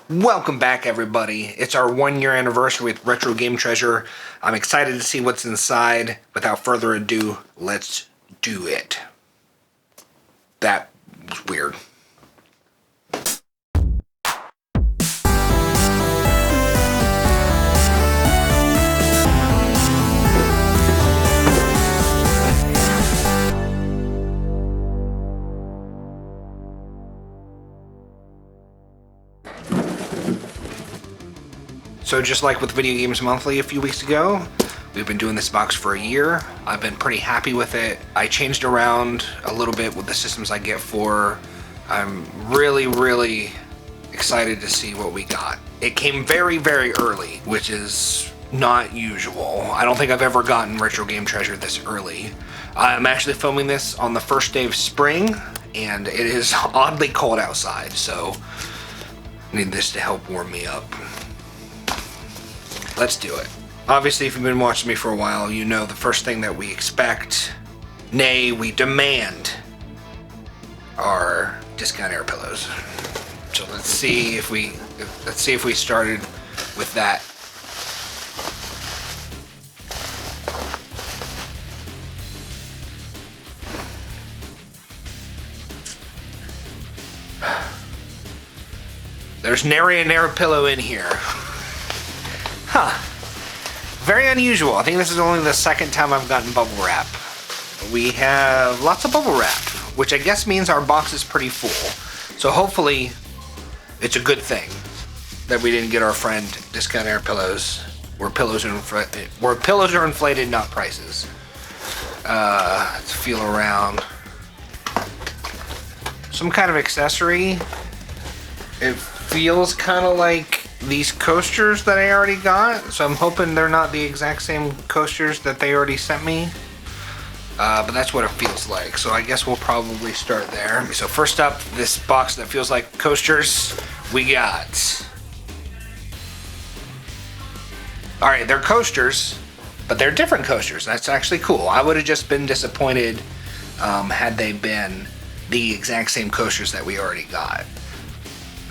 Welcome back, everybody. It's our 1-year anniversary with Retro Game Treasure. I'm excited to see what's inside. Without further ado, let's do it. That was weird. So just like with Video Games Monthly a few weeks ago, we've been doing this box for a year. I've been pretty happy with it. I changed around a little bit with the systems I get for. I'm really excited to see what we got. It came very early, which is not usual. I don't think I've ever gotten Retro Game Treasure this early. I'm actually filming this on the first day of spring, and it is oddly cold outside, so I need this to help warm me up. Let's do it. Obviously, if you've been watching me for a while, you know the first thing that we expect, nay, we demand, are discount air pillows. So let's see if we started with that. There's nary an air pillow in here. Huh. Very unusual. I think this is only the second time I've gotten bubble wrap. We have lots of bubble wrap, which I guess means our box is pretty full. So hopefully it's a good thing that we didn't get our friend discount air pillows where pillows are inflated, not prices. Let's feel around. Some kind of accessory. It feels kind of like these coasters that I already got, so I'm hoping they're not the exact same coasters that they already sent me, but that's what it feels like, so I guess we'll probably start there. So first up, this box that feels like coasters, we got... Alright, they're coasters, but they're different coasters. That's actually cool. I would have just been disappointed had they been the exact same coasters that we already got.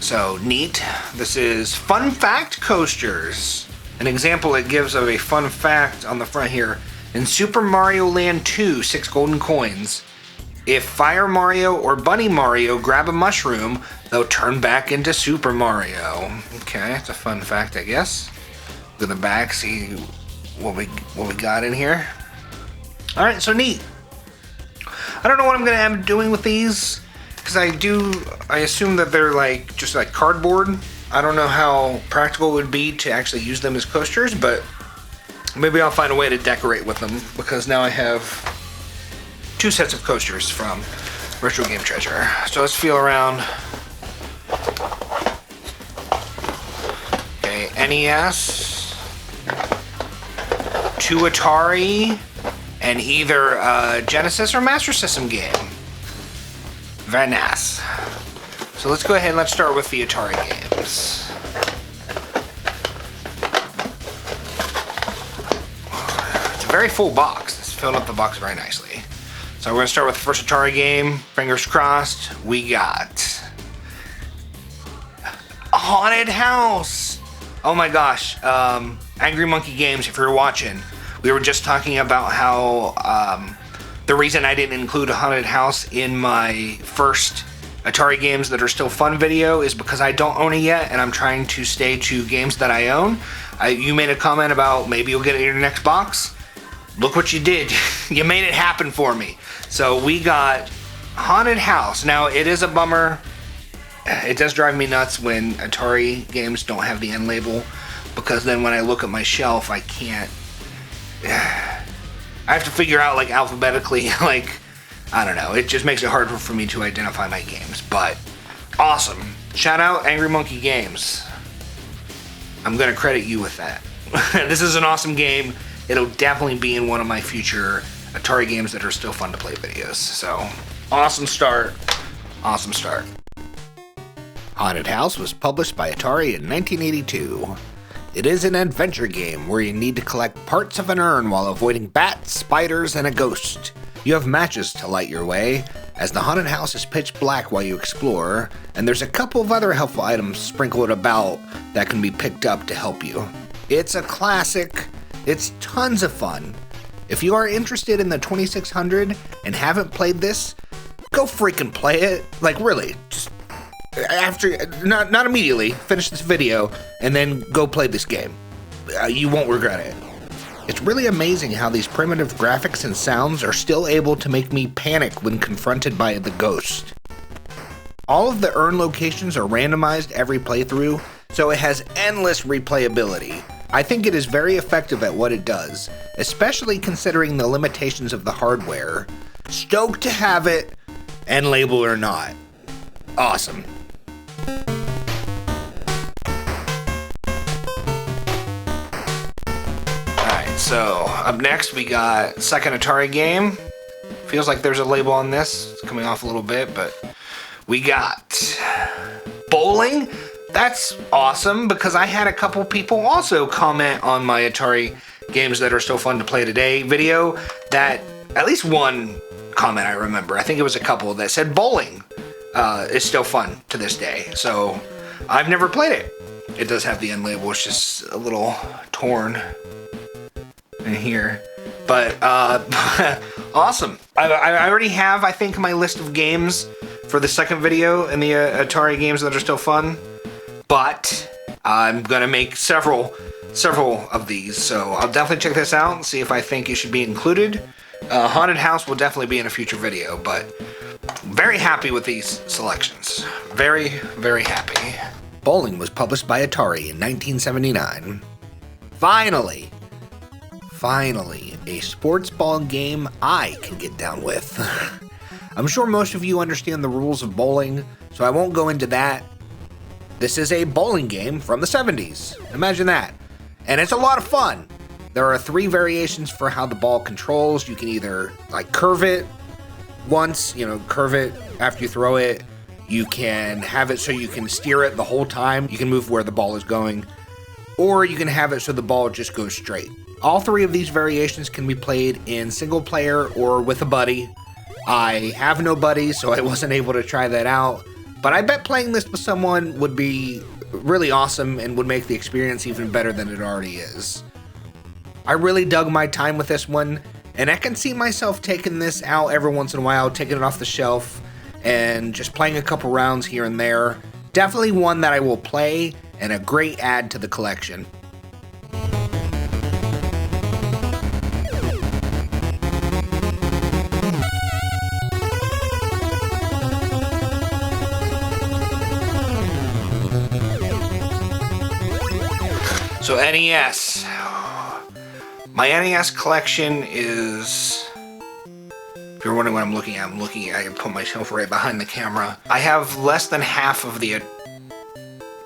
So, neat. This is Fun Fact Coasters. An example it gives of a fun fact on the front here. In Super Mario Land 2, 6 golden coins. If Fire Mario or Bunny Mario grab a mushroom, they'll turn back into Super Mario. Okay, that's a fun fact, I guess. Look at the back, see what we got in here. Alright, so neat. I don't know what I'm going to end up doing with these. Because I assume that they're just like cardboard. I don't know how practical it would be to actually use them as coasters, but maybe I'll find a way to decorate with them, because now I have 2 sets of coasters from Retro Game Treasure. So let's feel around. Okay, NES, 2 Atari, and either a Genesis or Master System game. Very nice. So let's go ahead and let's start with the Atari games. It's a very full box. It's filled up the box very nicely. So we're going to start with the first Atari game. Fingers crossed. We got a Haunted House. Oh my gosh. Angry Monkey Games, if you're watching, we were just talking about how the reason I didn't include a Haunted House in my first Atari games that are still fun video is because I don't own it yet, and I'm trying to stay to games that I own. You made a comment about maybe you'll get it in your next box. Look what you did. You made it happen for me. So we got Haunted House. Now, it is a bummer. It does drive me nuts when Atari games don't have the end label, because then when I look at my shelf, I can't... I have to figure out, alphabetically, I don't know. It just makes it harder for me to identify my games. But, awesome. Shout out Angry Monkey Games. I'm going to credit you with that. This is an awesome game. It'll definitely be in one of my future Atari games that are still fun to play videos. So, awesome start. Awesome start. Haunted House was published by Atari in 1982. It is an adventure game where you need to collect parts of an urn while avoiding bats, spiders, and a ghost. You have matches to light your way, as the haunted house is pitch black while you explore, and there's a couple of other helpful items sprinkled about that can be picked up to help you. It's a classic. It's tons of fun. If you are interested in the 2600 and haven't played this, go freaking play it. Like, really, just after, not immediately, finish this video and then go play this game. You won't regret it. It's really amazing how these primitive graphics and sounds are still able to make me panic when confronted by the ghost. All of the urn locations are randomized every playthrough, so it has endless replayability. I think it is very effective at what it does, especially considering the limitations of the hardware. Stoked to have it, and label or not. Awesome. So, up next we got second Atari game. Feels like there's a label on this. It's coming off a little bit, but we got bowling. That's awesome because I had a couple people also comment on my Atari games that are still fun to play today video that at least one comment I remember. I think it was a couple that said bowling is still fun to this day. So, I've never played it. It does have the end label. It's just a little torn in here, but awesome. I already have, I think, my list of games for the second video and the Atari games that are still fun, but I'm gonna make several of these, so I'll definitely check this out and see if I think it should be included. Haunted House will definitely be in a future video, but very happy with these selections. Very, very happy. Bowling was published by Atari in 1979. Finally, a sports ball game I can get down with. I'm sure most of you understand the rules of bowling, so I won't go into that. This is a bowling game from the 70s. Imagine that. And it's a lot of fun. There are 3 variations for how the ball controls. You can either curve it once, curve it after you throw it. You can have it so you can steer it the whole time. You can move where the ball is going. Or you can have it so the ball just goes straight. All 3 of these variations can be played in single player or with a buddy. I have no buddies, so I wasn't able to try that out. But I bet playing this with someone would be really awesome and would make the experience even better than it already is. I really dug my time with this one, and I can see myself taking this out every once in a while, taking it off the shelf, and just playing a couple rounds here and there. Definitely one that I will play, and a great add to the collection. So NES. My NES collection is, if you're wondering what I'm looking at, I put myself right behind the camera. I have less than half of the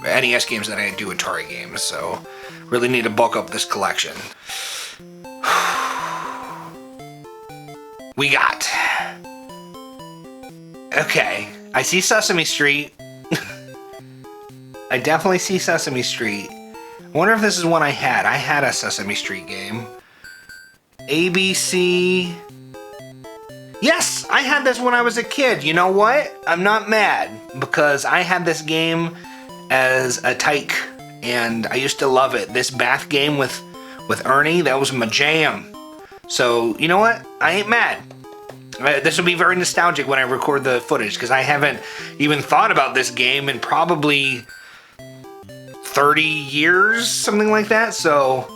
NES games that I do Atari games, so really need to bulk up this collection. We got, okay, I see Sesame Street. I definitely see Sesame Street. I wonder if this is one I had. I had a Sesame Street game. ABC. Yes, I had this when I was a kid. You know what? I'm not mad because I had this game as a tyke and I used to love it. This bath game with Ernie, that was my jam. So, you know what? I ain't mad. This will be very nostalgic when I record the footage because I haven't even thought about this game in probably 30 years, something like that. So,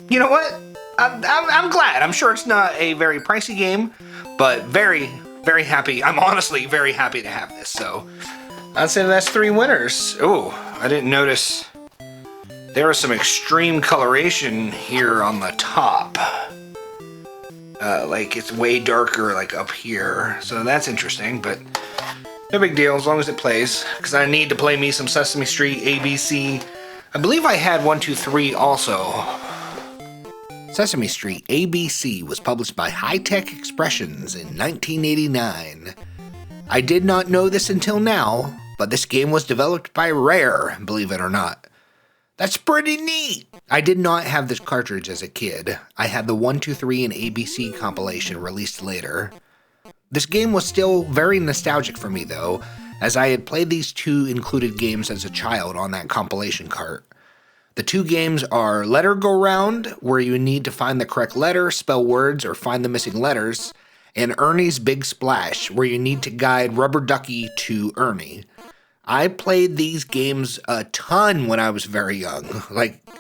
you know what? I'm glad. I'm sure it's not a very pricey game, but very, very happy. I'm honestly very happy to have this. So, I'd say that's 3 winners. Oh, I didn't notice. There was some extreme coloration here on the top. Like it's way darker, like up here. So that's interesting, but no big deal as long as it plays. Because I need to play me some Sesame Street, ABC. I believe I had 1, 2, 3 also. Sesame Street ABC was published by High Tech Expressions in 1989. I did not know this until now, but this game was developed by Rare, believe it or not. That's pretty neat! I did not have this cartridge as a kid. I had the 1, 2, 3 and ABC compilation released later. This game was still very nostalgic for me though, as I had played these two included games as a child on that compilation cart. The two games are Letter Go Round, where you need to find the correct letter, spell words, or find the missing letters, and Ernie's Big Splash, where you need to guide Rubber Ducky to Ernie. I played these games a ton when I was very young.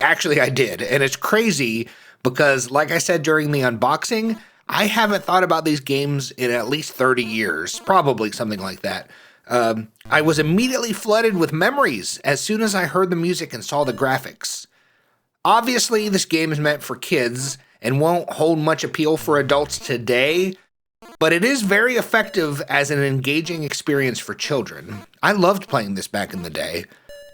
Actually I did. And it's crazy because, like I said during the unboxing, I haven't thought about these games in at least 30 years. Probably something like that. I was immediately flooded with memories as soon as I heard the music and saw the graphics. Obviously, this game is meant for kids and won't hold much appeal for adults today, but it is very effective as an engaging experience for children. I loved playing this back in the day.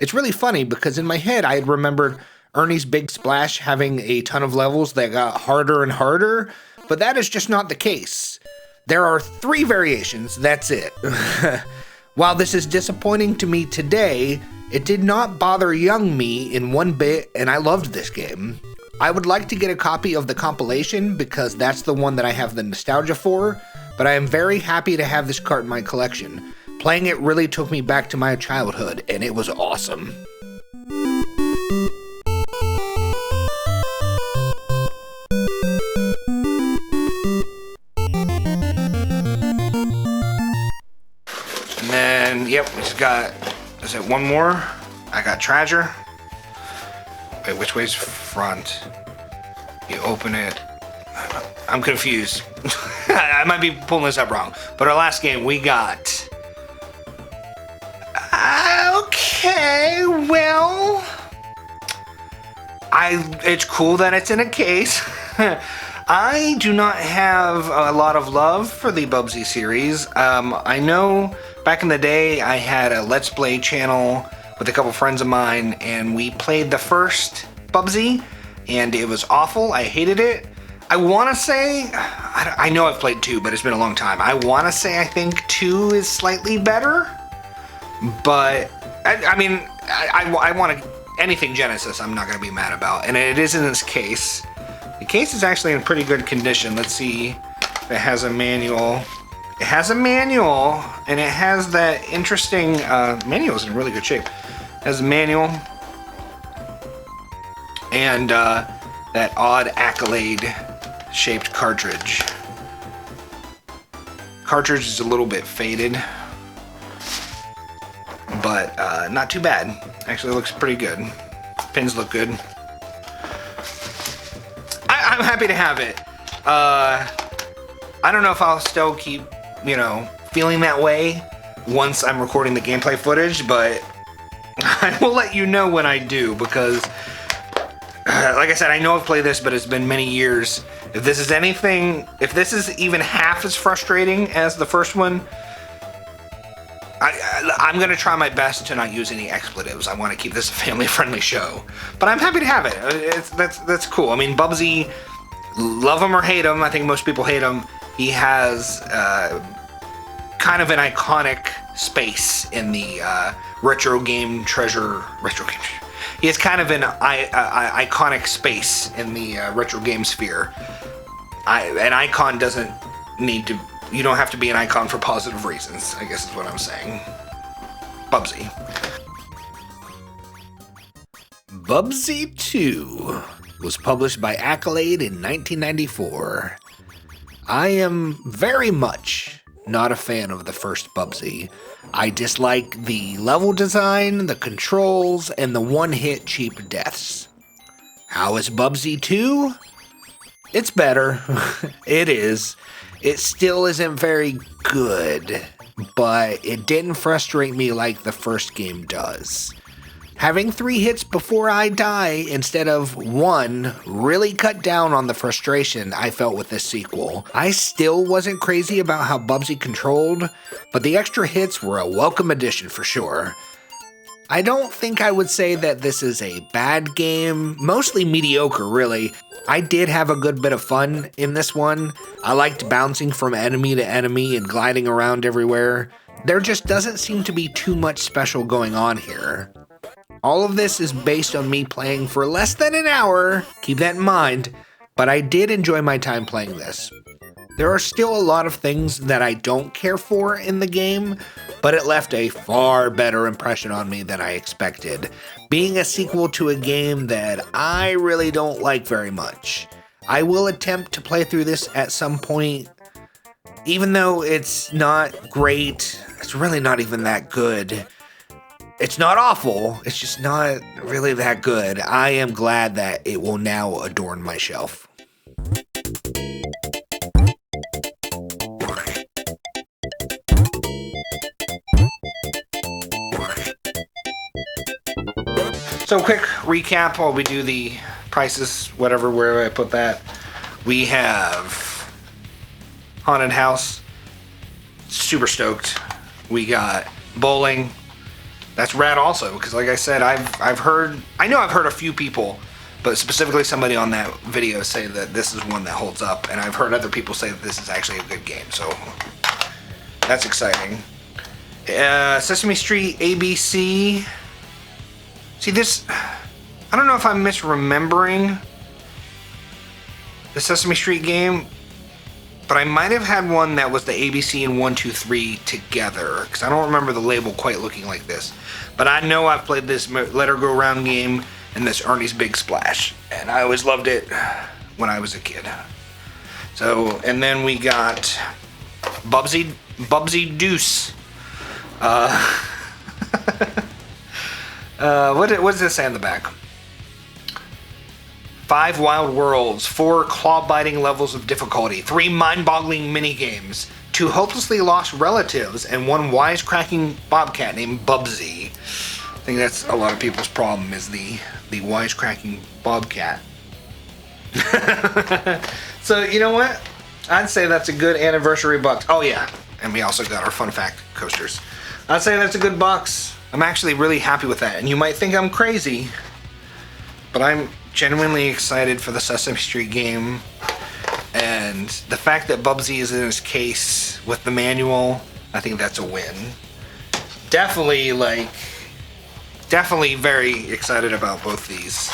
It's really funny because in my head I had remembered Ernie's Big Splash having a ton of levels that got harder and harder, but that is just not the case. There are 3 variations, that's it. While this is disappointing to me today, it did not bother young me in one bit, and I loved this game. I would like to get a copy of the compilation because that's the one that I have the nostalgia for, but I am very happy to have this cart in my collection. Playing it really took me back to my childhood, and it was awesome. And then, yep, we just got, is it one more? I got Treasure. Wait, which way's front? You open it. I'm confused. I might be pulling this up wrong. But our last game, we got... Okay, well... It's cool that it's in a case. I do not have a lot of love for the Bubsy series. I know back in the day I had a Let's Play channel with a couple friends of mine, and we played the first Bubsy, and it was awful. I hated it. I want to say, I know I've played 2, but it's been a long time. I want to say I think 2 is slightly better, but I want to, anything Genesis I'm not going to be mad about, and it is in this case. The case is actually in pretty good condition. Let's see if it has a manual. It has a manual, and it has that interesting, manual's in really good shape. It has a manual, and that odd Accolade-shaped cartridge. Cartridge is a little bit faded, but not too bad. Actually looks pretty good. Pins look good. I'm happy to have it. I don't know if I'll still keep, feeling that way once I'm recording the gameplay footage, but I will let you know when I do, because like I said, I know I've played this, but it's been many years. If this is even half as frustrating as the first one, I'm going to try my best to not use any expletives. I want to keep this a family-friendly show. But I'm happy to have it. That's cool. I mean, Bubsy, love him or hate him, I think most people hate him. He has kind of an iconic space in the retro game treasure. He has kind of an iconic space in the retro game sphere. An icon doesn't need to... You don't have to be an icon for positive reasons, I guess is what I'm saying. Bubsy. Bubsy II was published by Accolade in 1994. I am very much not a fan of the first Bubsy. I dislike the level design, the controls, and the one-hit cheap deaths. How is Bubsy II? It's better. It is. It still isn't very good, but it didn't frustrate me like the first game does. Having 3 hits before I die instead of 1 really cut down on the frustration I felt with this sequel. I still wasn't crazy about how Bubsy controlled, but the extra hits were a welcome addition for sure. I don't think I would say that this is a bad game, mostly mediocre really. I did have a good bit of fun in this one. I liked bouncing from enemy to enemy and gliding around everywhere. There just doesn't seem to be too much special going on here. All of this is based on me playing for less than an hour, keep that in mind, but I did enjoy my time playing this. There are still a lot of things that I don't care for in the game, but it left a far better impression on me than I expected, being a sequel to a game that I really don't like very much. I will attempt to play through this at some point, even though it's not great. It's really not even that good. It's not awful, it's just not really that good. I am glad that it will now adorn my shelf. So quick recap while we do the prices, whatever, where I put that. We have Haunted House, super stoked. We got Bowling. That's rad also, because like I said, I've heard a few people, but specifically somebody on that video say that this is one that holds up, and I've heard other people say that this is actually a good game, so that's exciting. Sesame Street ABC. See this, I don't know if I'm misremembering the Sesame Street game, but I might have had one that was the ABC and 1, 2, 3 together, because I don't remember the label quite looking like this. But I know I've played this Let Her Go Round game and this Ernie's Big Splash, and I always loved it when I was a kid. So, and then we got Bubsy Deuce. What does this say on the back? 5 wild worlds, 4 claw-biting levels of difficulty, 3 mind-boggling mini-games, 2 hopelessly lost relatives, and 1 wisecracking bobcat named Bubsy. I think that's a lot of people's problem, is the wisecracking bobcat. So, you know what? I'd say that's a good anniversary box. Oh yeah, and we also got our fun fact coasters. I'd say that's a good box. I'm actually really happy with that, and you might think I'm crazy, but I'm genuinely excited for the Sesame Street game, and the fact that Bubsy is in his case with the manual, I think that's a win. Definitely very excited about both these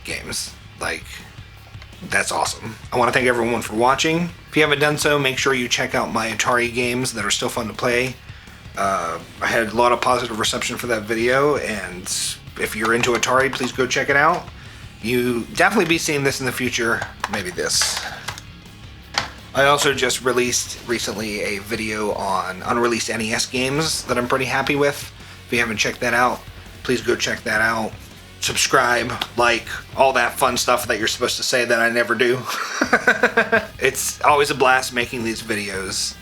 games. That's awesome. I want to thank everyone for watching. If you haven't done so, make sure you check out my Atari games that are still fun to play. I had a lot of positive reception for that video, and if you're into Atari, please go check it out. You definitely be seeing this in the future, maybe this. I also just released recently a video on unreleased NES games that I'm pretty happy with. If you haven't checked that out, please go check that out. Subscribe, like, all that fun stuff that you're supposed to say that I never do. It's always a blast making these videos.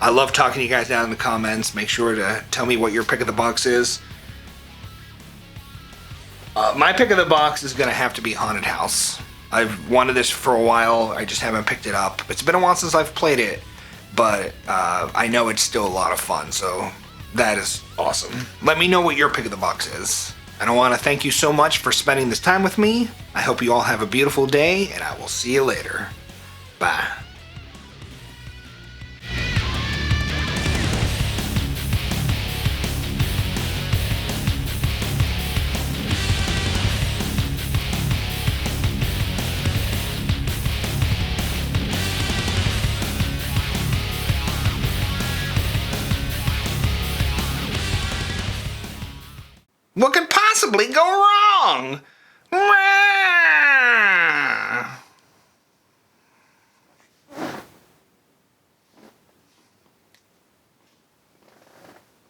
I love talking to you guys down in the comments. Make sure to tell me what your pick of the box is. My pick of the box is going to have to be Haunted House. I've wanted this for a while. I just haven't picked it up. It's been a while since I've played it, but I know it's still a lot of fun, so that is awesome. Let me know what your pick of the box is. And I want to thank you so much for spending this time with me. I hope you all have a beautiful day, and I will see you later. Bye. What could possibly go wrong?